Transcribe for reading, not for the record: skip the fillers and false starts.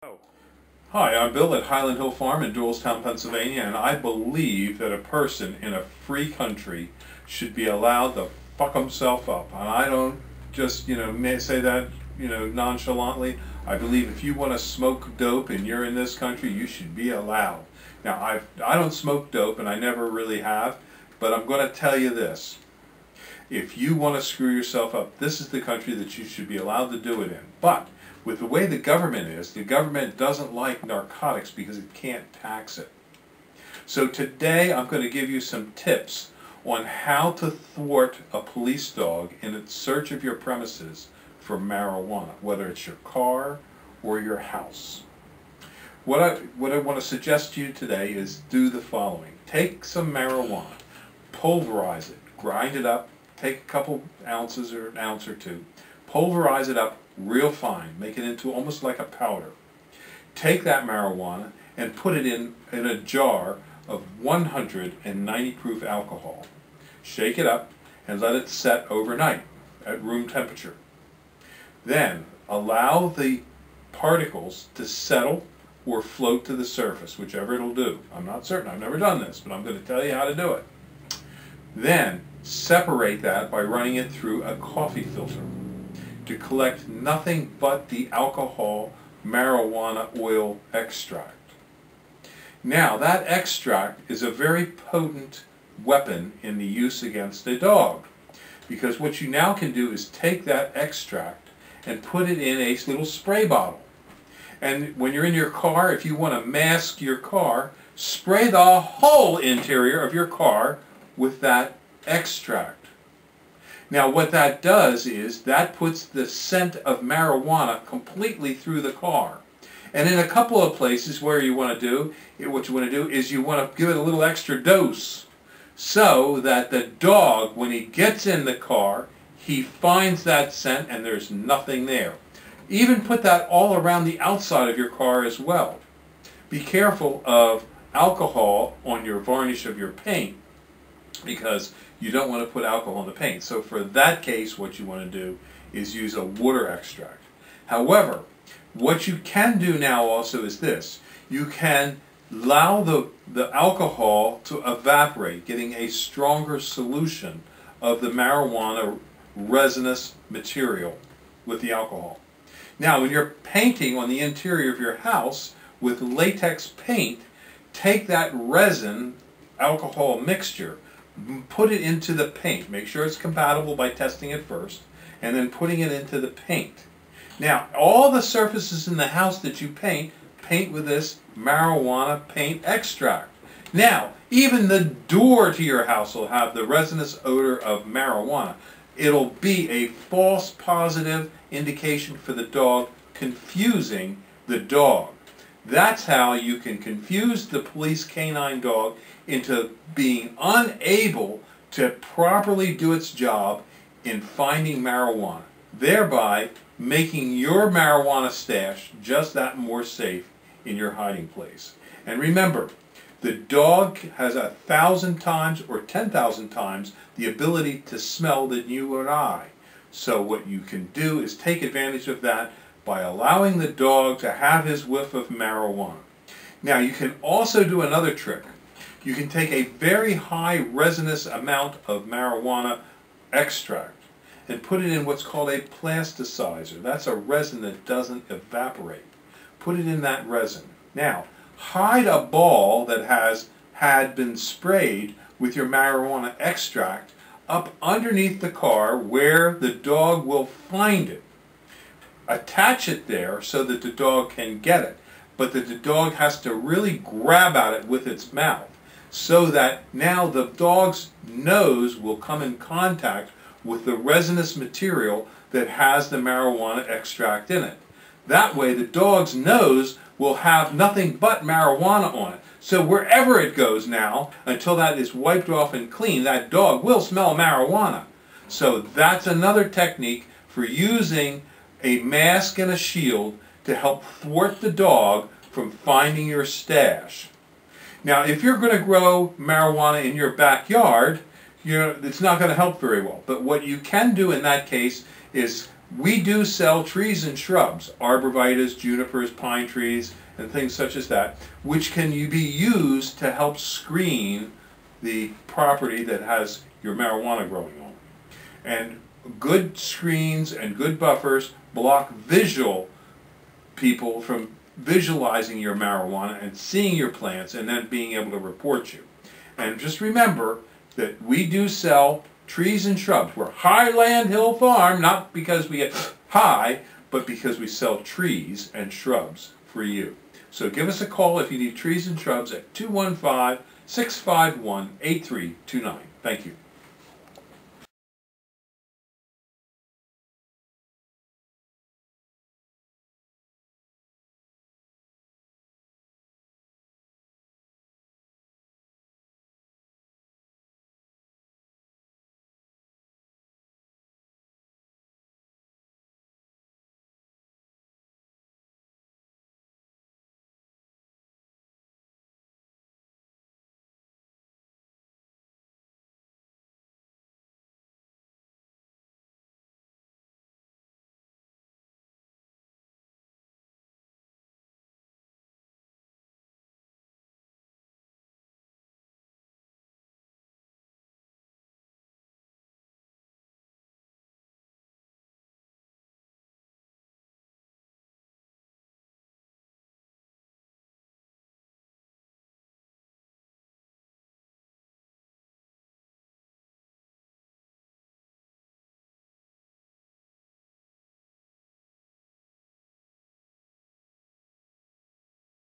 Oh. Hi, I'm Bill at Highland Hill Farm in Doylestown, Pennsylvania, and I believe that a person in a free country should be allowed to fuck himself up. And I don't just, may say that, nonchalantly. I believe if you want to smoke dope and you're in this country, you should be allowed. Now, I don't smoke dope, and I never really have, but I'm going to tell you this. If you want to screw yourself up, this is the country that you should be allowed to do it in. But with the way the government is, the government doesn't like narcotics because it can't tax it. So today I'm going to give you some tips on how to thwart a police dog in its search of your premises for marijuana, whether it's your car or your house. What I want to suggest to you today is do the following. Take some marijuana, pulverize it, grind it up, take a couple ounces or an ounce or two, pulverize it up real fine, make it into almost like a powder. Take that marijuana and put it in a jar of 190 proof alcohol. Shake it up and let it set overnight at room temperature. Then allow the particles to settle or float to the surface, whichever it'll do. I'm not certain, I've never done this, but I'm going to tell you how to do it. Then separate that by running it through a coffee filter to collect nothing but the alcohol marijuana oil extract. Now that extract is a very potent weapon in the use against a dog, because what you now can do is take that extract and put it in a little spray bottle. And when you're in your car, if you want to mask your car, spray the whole interior of your car with that extract. Now what that does is that puts the scent of marijuana completely through the car. And in a couple of places where you want to do, what you want to do is you want to give it a little extra dose so that the dog, when he gets in the car, he finds that scent and there's nothing there. Even put that all around the outside of your car as well. Be careful of alcohol on your varnish of your paint, because you don't want to put alcohol in the paint. So for that case, what you want to do is use a water extract. However, what you can do now also is this. You can allow the alcohol to evaporate, getting a stronger solution of the marijuana resinous material with the alcohol. Now, when you're painting on the interior of your house with latex paint, take that resin alcohol mixture, put it into the paint. Make sure it's compatible by testing it first, and then putting it into the paint. Now, all the surfaces in the house that you paint with this marijuana paint extract. Now, even the door to your house will have the resinous odor of marijuana. It'll be a false positive indication for the dog, confusing the dog. That's how you can confuse the police canine dog into being unable to properly do its job in finding marijuana, thereby making your marijuana stash just that more safe in your hiding place. And remember, the dog has 1,000 times or 10,000 times the ability to smell than you and I. So what you can do is take advantage of that by allowing the dog to have his whiff of marijuana. Now you can also do another trick. You can take a very high resinous amount of marijuana extract and put it in what's called a plasticizer. That's a resin that doesn't evaporate. Put it in that resin. Now, hide a ball that had been sprayed with your marijuana extract up underneath the car where the dog will find it. Attach it there so that the dog can get it, but that the dog has to really grab at it with its mouth, so that now the dog's nose will come in contact with the resinous material that has the marijuana extract in it. That way the dog's nose will have nothing but marijuana on it. So wherever it goes now, until that is wiped off and clean, that dog will smell marijuana. So that's another technique for using a mask and a shield to help thwart the dog from finding your stash. Now, if you're going to grow marijuana in your backyard, it's not going to help very well. But what you can do in that case is We do sell trees and shrubs, arborvitaes, junipers, pine trees, and things such as that, which can be used to help screen the property that has your marijuana growing on. And good screens and good buffers block visual people from visualizing your marijuana and seeing your plants and then being able to report you. And just remember that we do sell trees and shrubs. We're Highland Hill Farm, not because we get high, but because we sell trees and shrubs for you. So give us a call if you need trees and shrubs at 215-651-8329. Thank you.